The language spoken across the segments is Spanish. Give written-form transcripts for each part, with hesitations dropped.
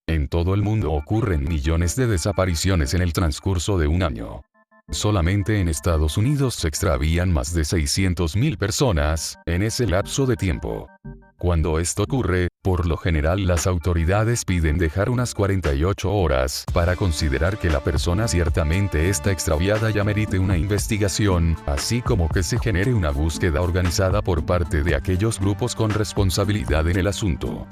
En todo el mundo ocurren millones de desapariciones en el transcurso de un año. Solamente en Estados Unidos se extravían más de 600.000 personas en ese lapso de tiempo. Cuando esto ocurre, por lo general las autoridades piden dejar unas 48 horas para considerar que la persona ciertamente está extraviada y amerite una investigación, así como que se genere una búsqueda organizada por parte de aquellos grupos con responsabilidad en el asunto.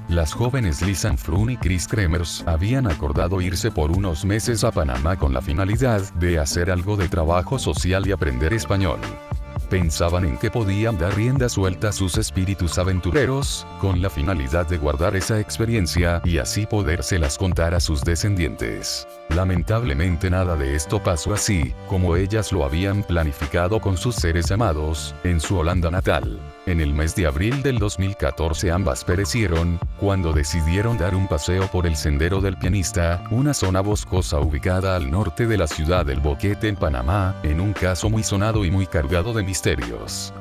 Las jóvenes Lisanne Froon y Chris Kremers habían acordado irse por unos meses a Panamá con la finalidad de hacer algo de trabajo social y aprender español. Pensaban en que podían dar rienda suelta a sus espíritus aventureros, con la finalidad de guardar esa experiencia y así podérselas contar a sus descendientes. Lamentablemente nada de esto pasó así, como ellas lo habían planificado con sus seres amados, en su Holanda natal. En el mes de abril del 2014 ambas perecieron, cuando decidieron dar un paseo por el Sendero del Pianista, una zona boscosa ubicada al norte de la ciudad del Boquete en Panamá, en un caso muy sonado y muy cargado de misterios.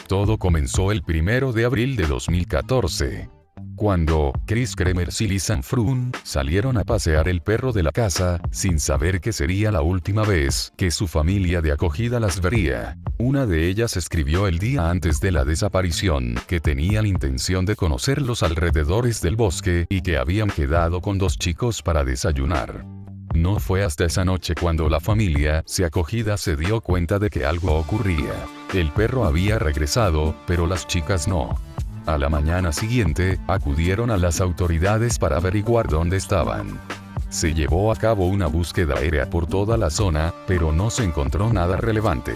Todo comenzó el 1 de abril de 2014. Cuando Chris Kremers y Lisanne Froon salieron a pasear el perro de la casa, sin saber que sería la última vez que su familia de acogida las vería. Una de ellas escribió el día antes de la desaparición que tenían intención de conocer los alrededores del bosque y que habían quedado con 2 chicos para desayunar. No fue hasta esa noche cuando la familia de acogida se dio cuenta de que algo ocurría. El perro había regresado, pero las chicas no. A la mañana siguiente, acudieron a las autoridades para averiguar dónde estaban. Se llevó a cabo una búsqueda aérea por toda la zona, pero no se encontró nada relevante.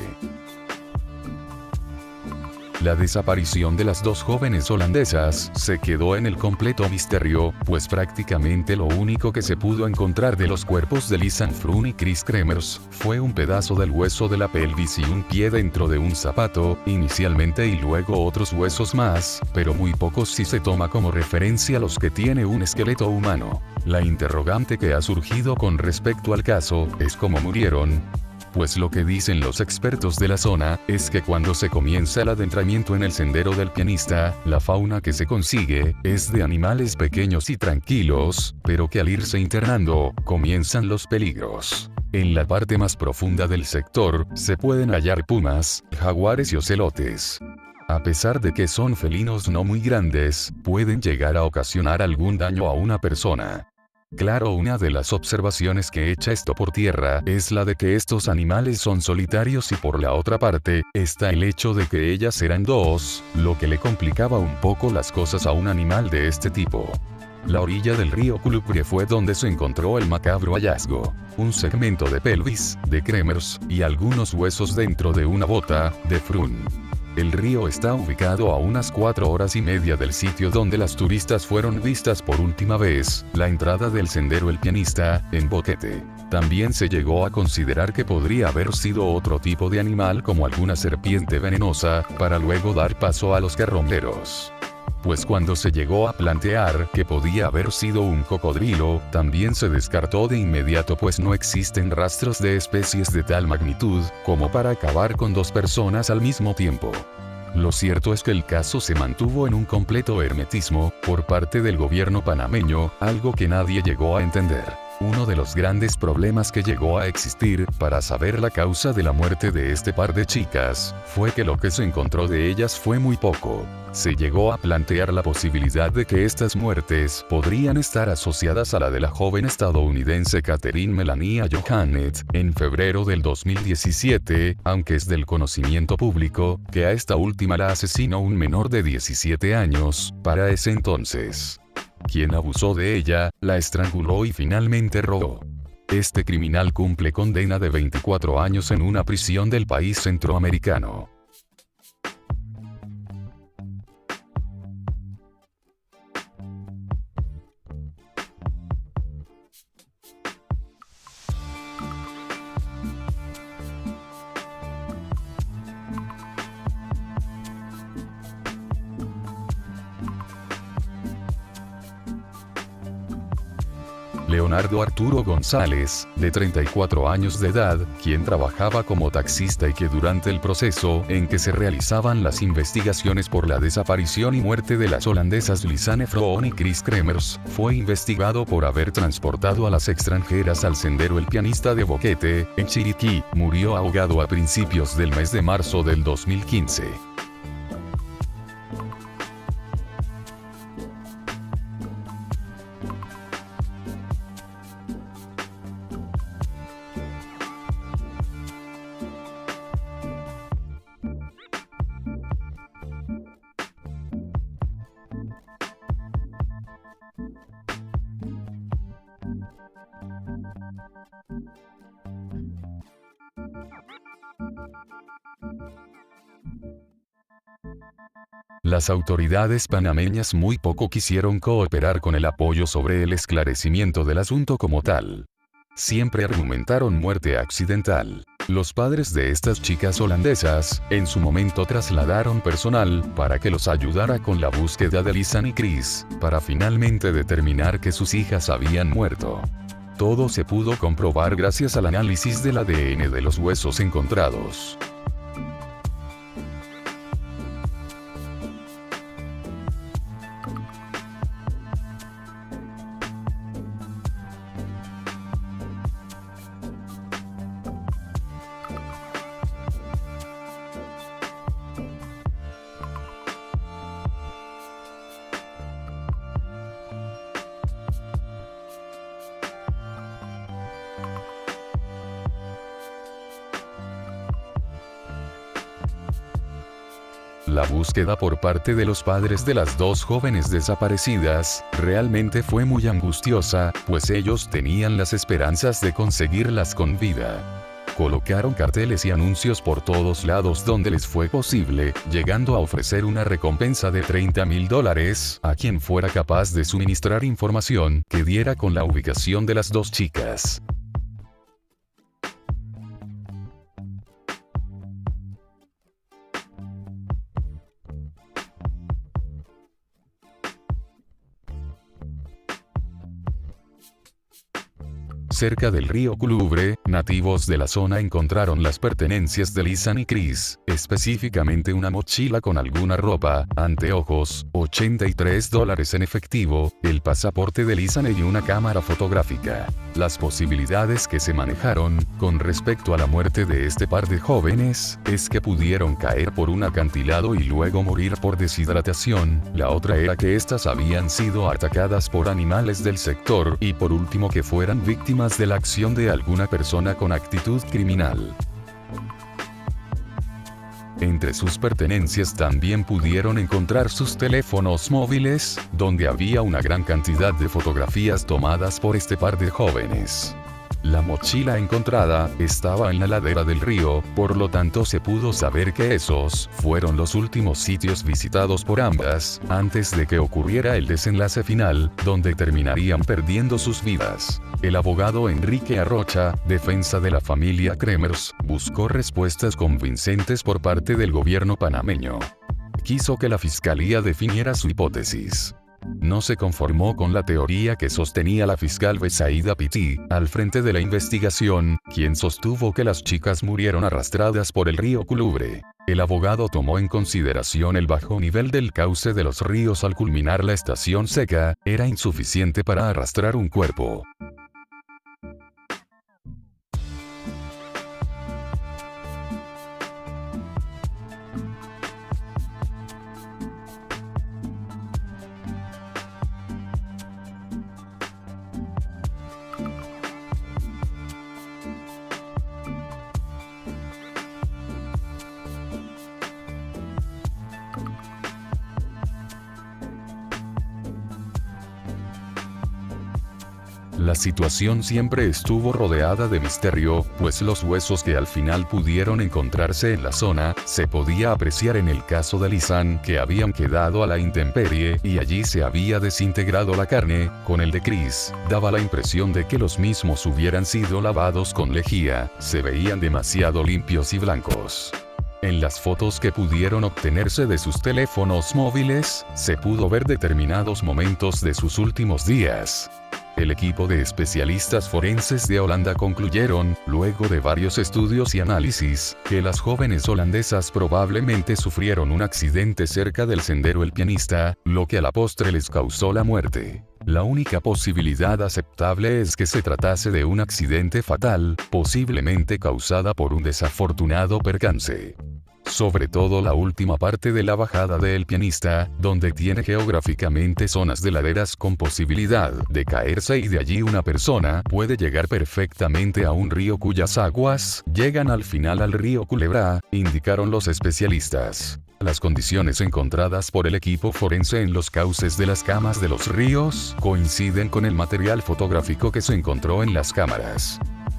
La desaparición de las 2 jóvenes holandesas se quedó en el completo misterio, pues prácticamente lo único que se pudo encontrar de los cuerpos de Lisanne Froon y Chris Kremers fue un pedazo del hueso de la pelvis y un pie dentro de un zapato, inicialmente, y luego otros huesos más, pero muy pocos si se toma como referencia los que tiene un esqueleto humano. La interrogante que ha surgido con respecto al caso es cómo murieron. Pues lo que dicen los expertos de la zona es que cuando se comienza el adentramiento en el Sendero del Pianista, la fauna que se consigue es de animales pequeños y tranquilos, pero que al irse internando, comienzan los peligros. En la parte más profunda del sector, se pueden hallar pumas, jaguares y ocelotes. A pesar de que son felinos no muy grandes, pueden llegar a ocasionar algún daño a una persona. Claro, una de las observaciones que echa esto por tierra es la de que estos animales son solitarios y por la otra parte, está el hecho de que ellas eran 2, lo que le complicaba un poco las cosas a un animal de este tipo. La orilla del río Culupre fue donde se encontró el macabro hallazgo. Un segmento de pelvis, de Kremers, y algunos huesos dentro de una bota, de Froon. El río está ubicado a unas 4 horas y media del sitio donde las turistas fueron vistas por última vez, la entrada del Sendero El Pianista, en Boquete. También se llegó a considerar que podría haber sido otro tipo de animal como alguna serpiente venenosa, para luego dar paso a los carromeros. Pues cuando se llegó a plantear que podía haber sido un cocodrilo, también se descartó de inmediato, pues no existen rastros de especies de tal magnitud como para acabar con 2 personas al mismo tiempo. Lo cierto es que el caso se mantuvo en un completo hermetismo por parte del gobierno panameño, algo que nadie llegó a entender. Uno de los grandes problemas que llegó a existir para saber la causa de la muerte de este par de chicas fue que lo que se encontró de ellas fue muy poco. Se llegó a plantear la posibilidad de que estas muertes podrían estar asociadas a la de la joven estadounidense Catherine Melania Johannet en febrero del 2017, aunque es del conocimiento público que a esta última la asesinó un menor de 17 años para ese entonces, quien abusó de ella, la estranguló y finalmente robó. Este criminal cumple condena de 24 años en una prisión del país centroamericano. Leonardo Arturo González, de 34 años de edad, quien trabajaba como taxista y que durante el proceso en que se realizaban las investigaciones por la desaparición y muerte de las holandesas Lisanne Froon y Chris Kremers, fue investigado por haber transportado a las extranjeras al sendero El Pianista de Boquete, en Chiriquí, murió ahogado a principios del mes de marzo del 2015. Las autoridades panameñas muy poco quisieron cooperar con el apoyo sobre el esclarecimiento del asunto como tal. Siempre argumentaron muerte accidental. Los padres de estas chicas holandesas, en su momento trasladaron personal para que los ayudara con la búsqueda de Lisanne y Chris, para finalmente determinar que sus hijas habían muerto. Todo se pudo comprobar gracias al análisis del ADN de los huesos encontrados. La búsqueda por parte de los padres de las dos jóvenes desaparecidas realmente fue muy angustiosa, pues ellos tenían las esperanzas de conseguirlas con vida. Colocaron carteles y anuncios por todos lados donde les fue posible, llegando a ofrecer una recompensa de $30,000 a quien fuera capaz de suministrar información que diera con la ubicación de las dos chicas. Cerca del río Culubre, nativos de la zona encontraron las pertenencias de Lisanne y Chris, específicamente una mochila con alguna ropa, anteojos, $83 en efectivo, el pasaporte de Lisanne y una cámara fotográfica. Las posibilidades que se manejaron, con respecto a la muerte de este par de jóvenes, es que pudieron caer por un acantilado y luego morir por deshidratación, la otra era que éstas habían sido atacadas por animales del sector y por último que fueran víctimas de la acción de alguna persona con actitud criminal. Entre sus pertenencias también pudieron encontrar sus teléfonos móviles, donde había una gran cantidad de fotografías tomadas por este par de jóvenes. La mochila encontrada estaba en la ladera del río, por lo tanto se pudo saber que esos fueron los últimos sitios visitados por ambas, antes de que ocurriera el desenlace final, donde terminarían perdiendo sus vidas. El abogado Enrique Arrocha, defensa de la familia Kremers, buscó respuestas convincentes por parte del gobierno panameño. Quiso que la fiscalía definiera su hipótesis. No se conformó con la teoría que sostenía la fiscal Besaida Pití, al frente de la investigación, quien sostuvo que las chicas murieron arrastradas por el río Culubre. El abogado tomó en consideración el bajo nivel del cauce de los ríos al culminar la estación seca, era insuficiente para arrastrar un cuerpo. La situación siempre estuvo rodeada de misterio, pues los huesos que al final pudieron encontrarse en la zona, se podía apreciar en el caso de Lisanne que habían quedado a la intemperie y allí se había desintegrado la carne, con el de Chris, daba la impresión de que los mismos hubieran sido lavados con lejía, se veían demasiado limpios y blancos. En las fotos que pudieron obtenerse de sus teléfonos móviles, se pudo ver determinados momentos de sus últimos días. El equipo de especialistas forenses de Holanda concluyeron, luego de varios estudios y análisis, que las jóvenes holandesas probablemente sufrieron un accidente cerca del sendero El Pianista, lo que a la postre les causó la muerte. La única posibilidad aceptable es que se tratase de un accidente fatal, posiblemente causada por un desafortunado percance. Sobre todo la última parte de la bajada de El Pianista, donde tiene geográficamente zonas de laderas con posibilidad de caerse y de allí una persona puede llegar perfectamente a un río cuyas aguas llegan al final al río Culebra, indicaron los especialistas. Las condiciones encontradas por el equipo forense en los cauces de las camas de los ríos coinciden con el material fotográfico que se encontró en las cámaras.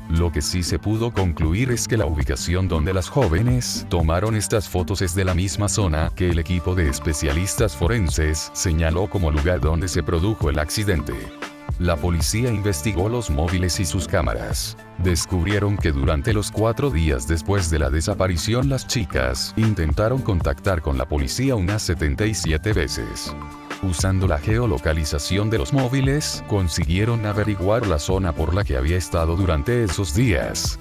Lo que sí se pudo concluir es que la ubicación donde las jóvenes tomaron estas fotos es de la misma zona que el equipo de especialistas forenses señaló como lugar donde se produjo el accidente. La policía investigó los móviles y sus cámaras. Descubrieron que durante los 4 días después de la desaparición las chicas intentaron contactar con la policía unas 77 veces. Usando la geolocalización de los móviles, consiguieron averiguar la zona por la que había estado durante esos días.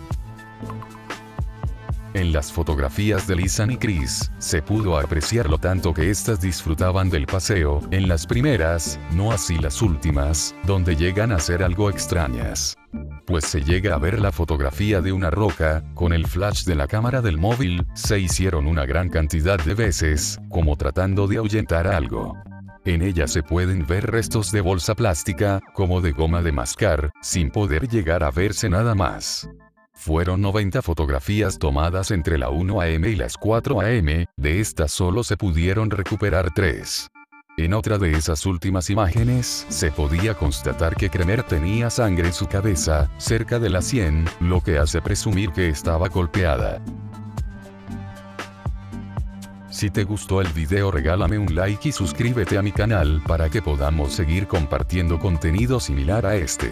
En las fotografías de Lisanne y Chris, se pudo apreciar lo tanto que éstas disfrutaban del paseo, en las primeras, no así las últimas, donde llegan a ser algo extrañas. Pues se llega a ver la fotografía de una roca, con el flash de la cámara del móvil, se hicieron una gran cantidad de veces, como tratando de ahuyentar algo. En ella se pueden ver restos de bolsa plástica, como de goma de mascar, sin poder llegar a verse nada más. Fueron 90 fotografías tomadas entre la 1 a.m. y las 4 a.m., de estas solo se pudieron recuperar 3. En otra de esas últimas imágenes, se podía constatar que Kremer tenía sangre en su cabeza, cerca de la sien, lo que hace presumir que estaba golpeada. Si te gustó el video regálame un like y suscríbete a mi canal para que podamos seguir compartiendo contenido similar a este.